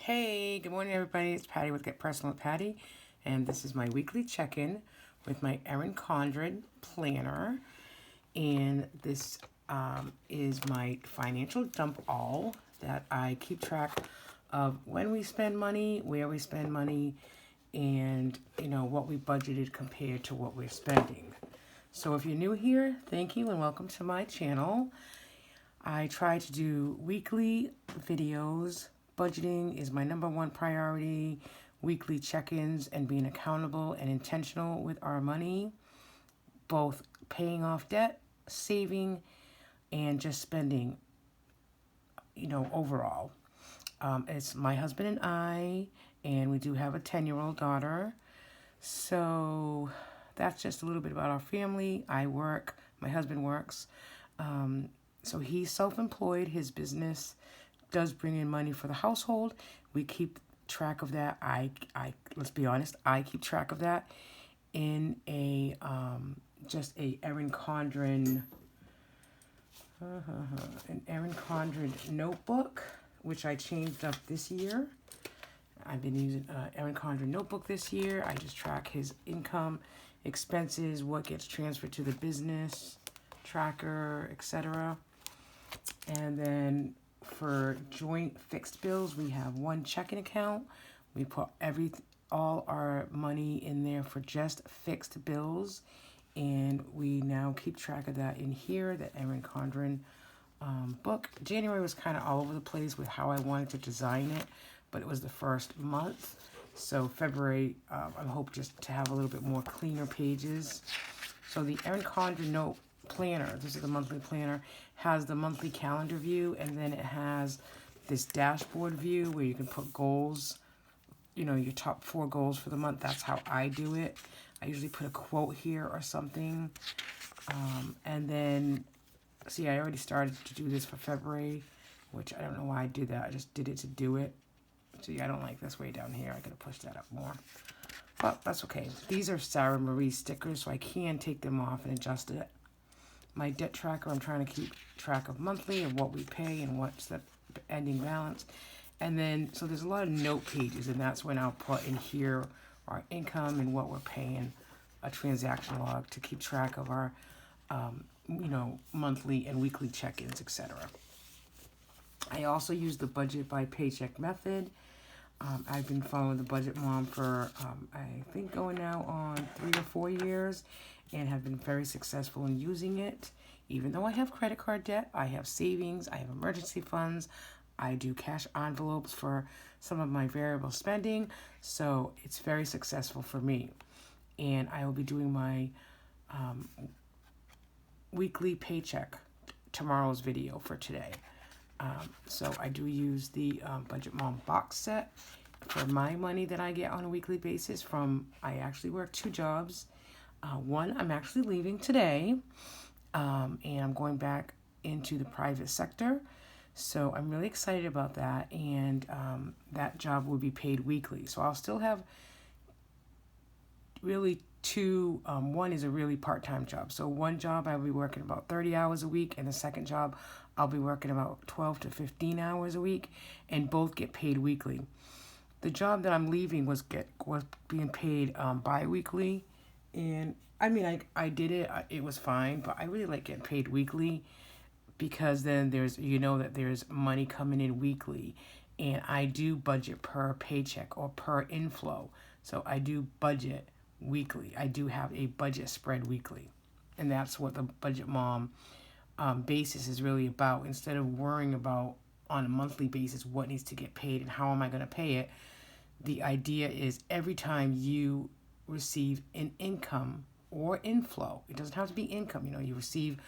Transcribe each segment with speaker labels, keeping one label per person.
Speaker 1: Hey, good morning, everybody. It's Patty with Get Personal with Patty, and this is my weekly check-in with my Erin Condren planner. And this is my financial dump all that I keep track of when we spend money, where we spend money, and what we budgeted compared to what we're spending. So if you're new here, thank you and welcome to my channel. I try to do weekly videos. Budgeting is my number one priority. Weekly check-ins and being accountable and intentional with our money. Both paying off debt, saving, and just spending, overall. It's my husband and I, and we do have a 10-year-old daughter. So that's just a little bit about our family. I work. My husband works. So he's self-employed. His business does bring in money for the household. We keep track of that. I let's be honest, I keep track of that in a just a Erin Condren an Erin Condren notebook, which I changed up this year. I've been using Erin Condren notebook this year. I just track his income, expenses, what gets transferred to the business tracker, etc. And then for joint fixed bills, we have one checking account. We put all our money in there for just fixed bills, and we now keep track of that in here, the Erin Condren book. January was kind of all over the place with how I wanted to design it, but it was the first month. So February, I hope just to have a little bit more cleaner pages. So the Erin Condren note planner, this is the monthly planner, has the monthly calendar view, and then it has this dashboard view where you can put goals, your top 4 goals for the month. That's how I do it. I usually put a quote here or something. And then, see, I already started to do this for February, which I don't know why I did that. I just did it to do it. See, I don't like this way down here. I gotta push that up more. But that's okay. These are Sarah Marie stickers, so I can take them off and adjust it. My debt tracker, I'm trying to keep track of monthly of what we pay and what's the ending balance. And then, so there's a lot of note pages, and that's when I'll put in here our income and what we're paying, a transaction log to keep track of our, monthly and weekly check-ins, etc. I also use the budget by paycheck method. I've been following the Budget Mom for, I think, going now on 3 or 4 years, and have been very successful in using it. Even though I have credit card debt, I have savings, I have emergency funds, I do cash envelopes for some of my variable spending, so it's very successful for me. And I will be doing my weekly paycheck, tomorrow's video for today. So I do use the Budget Mom box set for my money that I get on a weekly basis from, I actually work 2 jobs. One, I'm actually leaving today, and I'm going back into the private sector. So I'm really excited about that, and that job will be paid weekly. So I'll still have really 2, one is a really part-time job. So one job I'll be working about 30 hours a week, and the second job I'll be working about 12 to 15 hours a week, and both get paid weekly. The job that I'm leaving was being paid bi-weekly, and I mean, I did it, it was fine, but I really like getting paid weekly, because then there's, that there's money coming in weekly, and I do budget per paycheck or per inflow. So I do budget weekly. I do have a budget spread weekly, and that's what the Budget Mom basis is really about. Instead of worrying about on a monthly basis what needs to get paid and how am I going to pay it, the idea is every time you receive an income or inflow, it doesn't have to be income, you receive,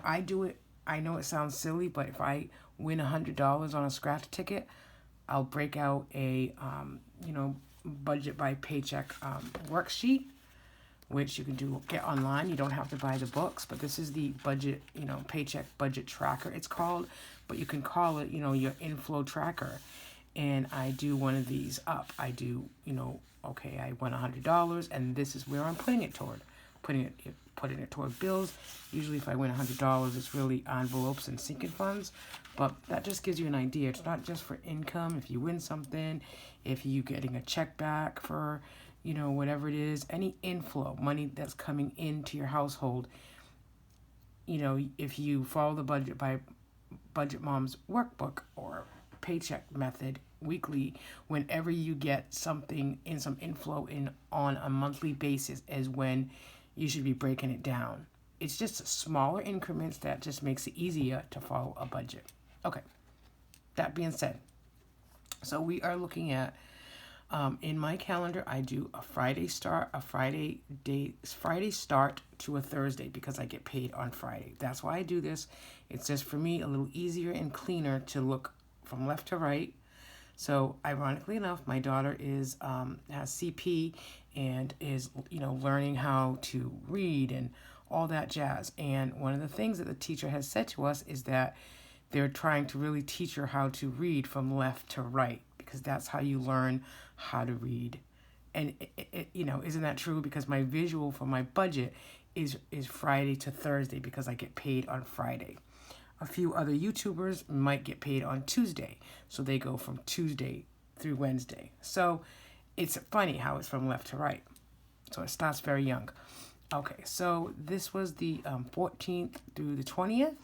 Speaker 1: I do it, I know it sounds silly, but if I win $100 on a scratch ticket, I'll break out a budget by paycheck worksheet, which you can get online. You don't have to buy the books, but this is the budget, paycheck budget tracker it's called, but you can call it, your inflow tracker. And I do one of these up. I do, okay, I won $100, and this is where I'm putting it toward. putting it toward bills. Usually if I win $100, it's really envelopes and sinking funds. But that just gives you an idea. It's not just for income. If you win something, if you're getting a check back for, whatever it is, any inflow, money that's coming into your household, if you follow the budget by Budget Mom's workbook or paycheck method weekly, whenever you get something in some inflow in on a monthly basis is when you should be breaking it down. It's just smaller increments that just makes it easier to follow a budget. Okay, that being said, so we are looking at in my calendar, I do a Friday start to a Thursday because I get paid on Friday. That's why I do this. It's just for me a little easier and cleaner to look from left to right. So ironically enough, my daughter has CP and is learning how to read and all that jazz. And one of the things that the teacher has said to us is that they're trying to really teach her how to read from left to right, because that's how you learn how to read. And isn't that true? Because my visual for my budget is Friday to Thursday because I get paid on Friday. A few other YouTubers might get paid on Tuesday, so they go from Tuesday through Wednesday. So it's funny how it's from left to right. So it starts very young. Okay, so this was the 14th through the 20th,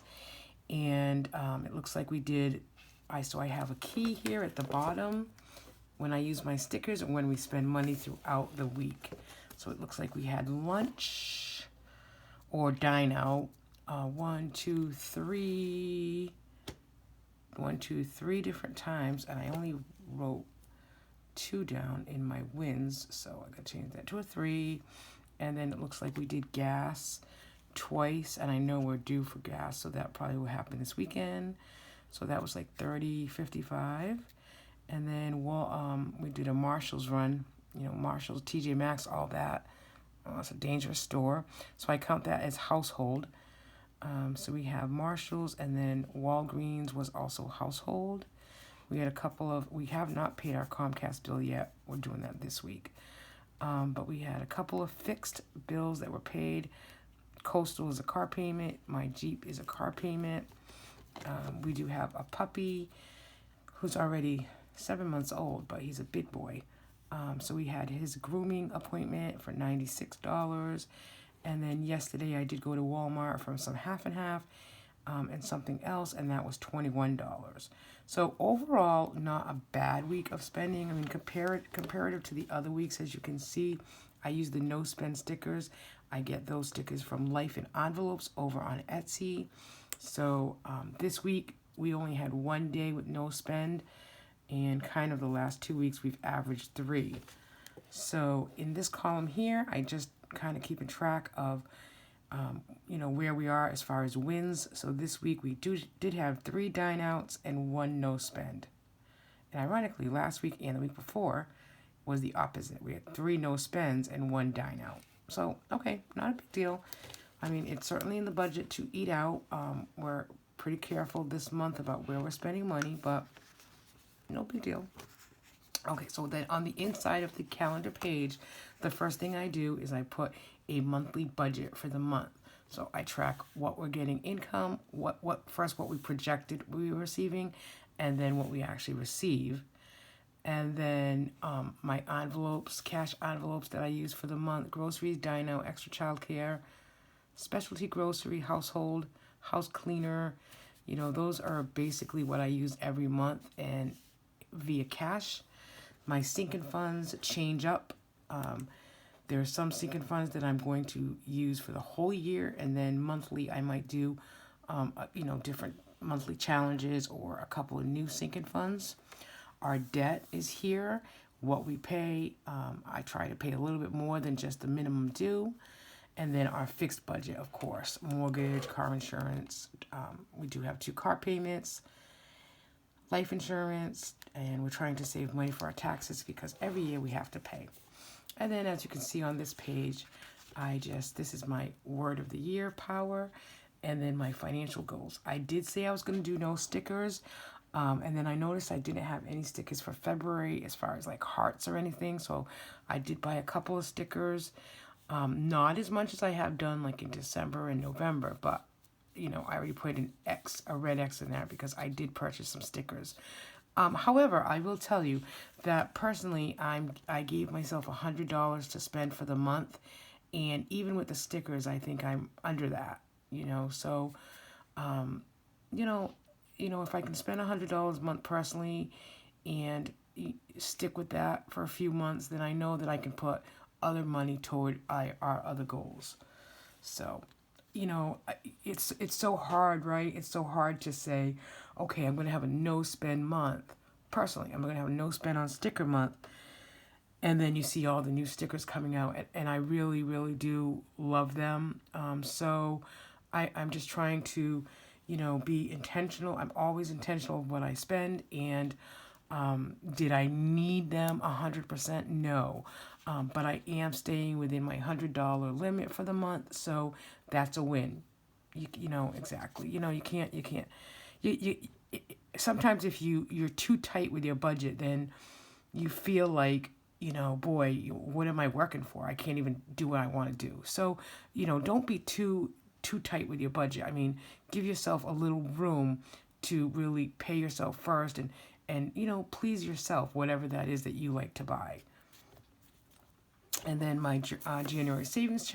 Speaker 1: and it looks like we did. I have a key here at the bottom when I use my stickers and when we spend money throughout the week. So it looks like we had lunch or dine out. 1, 2, 3 different times, and I only wrote 2 down in my wins, so I gotta change that to a 3. And then it looks like we did gas twice, and I know we're due for gas, so that probably will happen this weekend. So that was like 30, 55. And then we did a Marshall's run, Marshall's, TJ Maxx, all that. It's a dangerous store, so I count that as household. So we have Marshall's, and then Walgreens was also household. We have not paid our Comcast bill yet. We're doing that this week. But we had a couple of fixed bills that were paid. Coastal is a car payment. My Jeep is a car payment. We do have a puppy who's already 7 months old, but he's a big boy. So we had his grooming appointment for $96. And then yesterday I did go to Walmart for some half and half and something else, and that was $21. So overall, not a bad week of spending. I mean, comparative to the other weeks, as you can see, I use the no spend stickers. I get those stickers from Life in Envelopes over on Etsy. So this week we only had 1 day with no spend, and kind of the last 2 weeks we've averaged 3. So in this column here, I just kind of keeping track of where we are as far as wins. So this week we did have 3 dine outs and 1 no spend. And ironically, last week and the week before was the opposite. We had 3 no spends and 1 dine out. So okay, not a big deal. I mean, it's certainly in the budget to eat out. We're pretty careful this month about where we're spending money, but no big deal. Okay, so then on the inside of the calendar page, the first thing I do is I put a monthly budget for the month. So I track what we're getting income, what we projected we were receiving, and then what we actually receive. And then my envelopes, cash envelopes that I use for the month: groceries, dine out, extra childcare, specialty grocery, household, house cleaner. Those are basically what I use every month and via cash. My sinking funds change up. There are some sinking funds that I'm going to use for the whole year, and then monthly I might do, different monthly challenges or a couple of new sinking funds. Our debt is here. What we pay, I try to pay a little bit more than just the minimum due. And then our fixed budget, of course, mortgage, car insurance. We do have 2 car payments, life insurance, and we're trying to save money for our taxes because every year we have to pay. And then as you can see on this page, this is my word of the year, power, and then my financial goals. I did say I was going to do no stickers, and then I noticed I didn't have any stickers for February as far as like hearts or anything, so I did buy a couple of stickers. Not as much as I have done like in December and November, but I already put a red X in there because I did purchase some stickers. However, I will tell you that personally, I gave myself $100 to spend for the month, and even with the stickers, I think I'm under that. So you know, if I can spend $100 a month personally, and stick with that for a few months, then I know that I can put other money toward our other goals. So, it's so hard, right? It's so hard to say, okay, I'm going to have a no spend month. Personally, I'm going to have a no spend on sticker month. And then you see all the new stickers coming out, and I really, really do love them. So I'm just trying to, be intentional. I'm always intentional of what I spend. And did I need them 100%? No. But I am staying within my $100 limit for the month, so that's a win. Exactly. You can't. You sometimes if you're too tight with your budget, then you feel like, boy, what am I working for? I can't even do what I want to do. So, don't be too tight with your budget. I mean, give yourself a little room to really pay yourself first, and please yourself, whatever that is that you like to buy. And then my January savings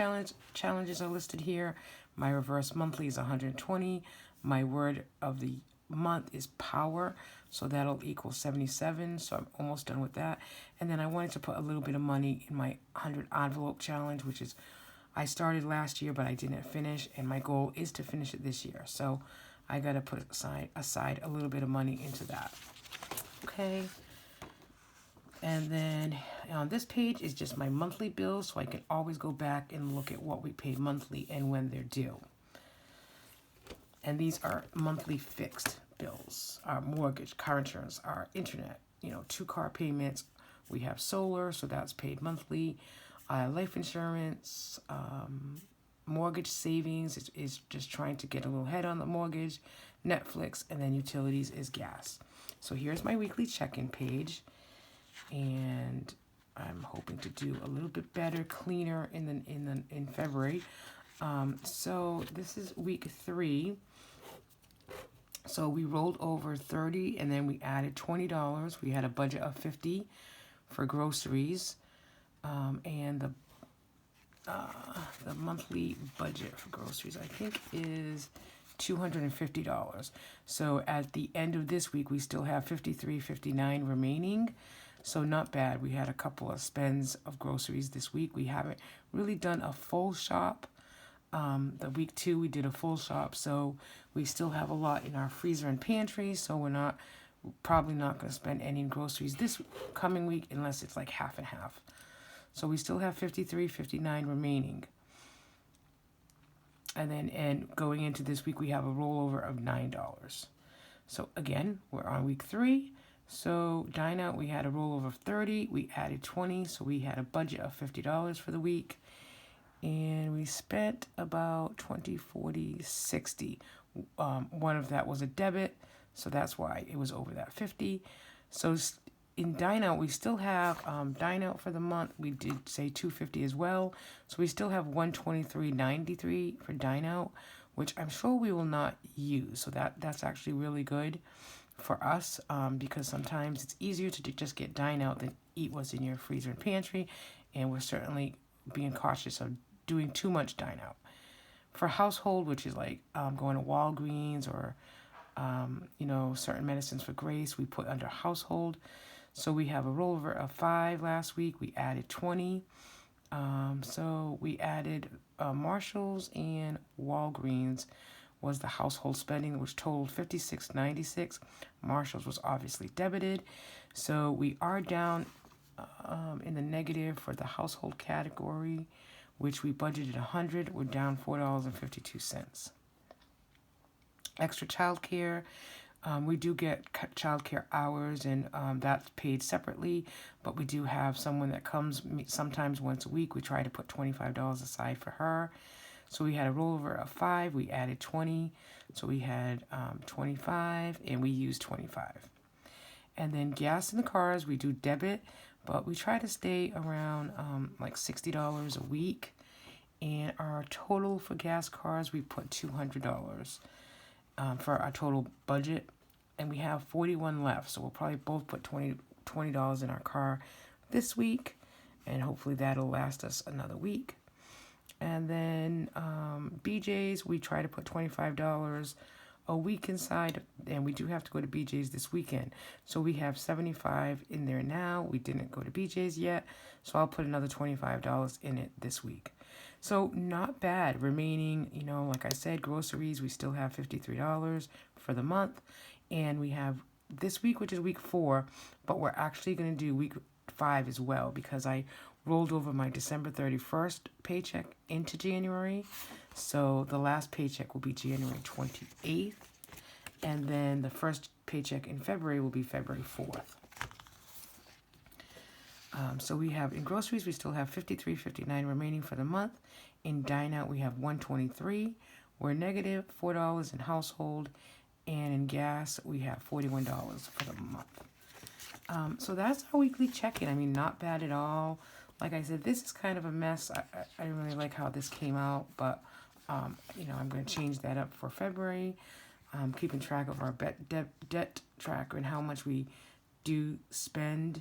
Speaker 1: challenges are listed here. My reverse monthly is 120. My word of the month is power, so that'll equal 77. So I'm almost done with that. And then I wanted to put a little bit of money in my 100 envelope challenge, which is I started last year, but I didn't finish, and my goal is to finish it this year. So I got to put aside a little bit of money into that. Okay. And then on this page is just my monthly bills, so I can always go back and look at what we paid monthly and when they're due. And these are monthly fixed bills: our mortgage, car insurance, our internet, 2-car payments. We have solar, so that's paid monthly. Life insurance, mortgage savings is just trying to get a little head on the mortgage. Netflix, and then utilities is gas. So here's my weekly check-in page. And I'm hoping to do a little bit better, cleaner in February. So this is week 3. So we rolled over 30, and then we added $20. We had a budget of $50 for groceries, and the monthly budget for groceries I think is $250. So at the end of this week, we still have $53.59 remaining. So not bad. We had a couple of spends of groceries this week. We haven't really done a full shop. The week 2, we did a full shop. So we still have a lot in our freezer and pantry. So we're probably not going to spend any groceries this coming week unless it's like half and half. So we still have $53.59 remaining. And going into this week, we have a rollover of $9. So again, we're on week 3. So dine out, we had a rollover of 30. We added 20, so we had a budget of $50 for the week. And we spent about 20, 40, 60. One of that was a debit, so that's why it was over that 50. So in dine out, we still have dine out for the month. We did say $250 as well. So we still have $123.93 for dine out, which I'm sure we will not use. So that's actually really good for us, because sometimes it's easier to just get dine out than eat what's in your freezer and pantry, and we're certainly being cautious of doing too much dine out. For household, which is like going to Walgreens or certain medicines for Grace, we put under household. So we have a rollover of 5 last week. We added 20. So we added Marshalls and Walgreens was the household spending, which totaled $56.96. Marshalls was obviously debited. So we are down in the negative for the household category, which we budgeted $100. We're down $4.52. Extra childcare. We do get childcare hours, and that's paid separately, but we do have someone that comes sometimes once a week. We try to put $25 aside for her. So we had a rollover of 5. We added 20. So we had 25, and we used 25. And then gas in the cars, we do debit, but we try to stay around like $60 a week. And our total for gas cars, we put $200 for our total budget. And we have 41 left. So we'll probably both put $20 in our car this week. And hopefully that'll last us another week. And then BJ's, we try to put $25 a week inside, and we do have to go to BJ's this weekend. So we have $75 in there now. We didn't go to BJ's yet, so I'll put another $25 in it this week. So not bad. Remaining, like I said, groceries, we still have $53 for the month. And we have this week, which is week 4, but we're actually going to do week 5 as well because I rolled over my December 31st paycheck into January. So the last paycheck will be January 28th. And then the first paycheck in February will be February 4th. So we have in groceries, we still have $53.59 remaining for the month. In dine out, we have $123. We're negative $4 in household. And in gas, we have $41 for the month. So that's our weekly check-in. I mean, not bad at all. Like I said, this is kind of a mess. I didn't really like how this came out, but, I'm going to change that up for February. Keeping track of our debt tracker and how much we do spend.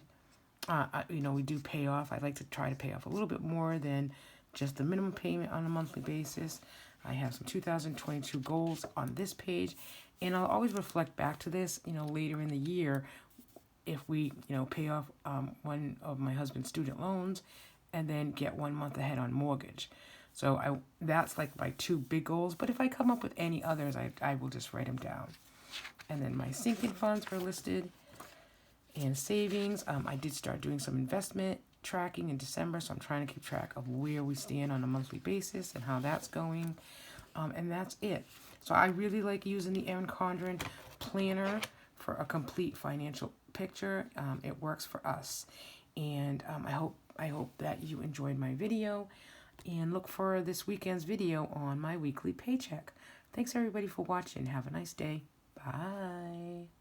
Speaker 1: We do pay off. I like to try to pay off a little bit more than just the minimum payment on a monthly basis. I have some 2022 goals on this page, and I'll always reflect back to this, later in the year if we, pay off one of my husband's student loans and then get 1 month ahead on mortgage. So that's like my 2 big goals. But if I come up with any others, I will just write them down. And then my sinking funds are listed and savings. I did start doing some investment tracking in December, so I'm trying to keep track of where we stand on a monthly basis and how that's going. And that's it. So I really like using the Erin Condren planner for a complete financial picture. It works for us. And I hope that you enjoyed my video, and look for this weekend's video on my weekly paycheck. Thanks everybody for watching. Have a nice day. Bye.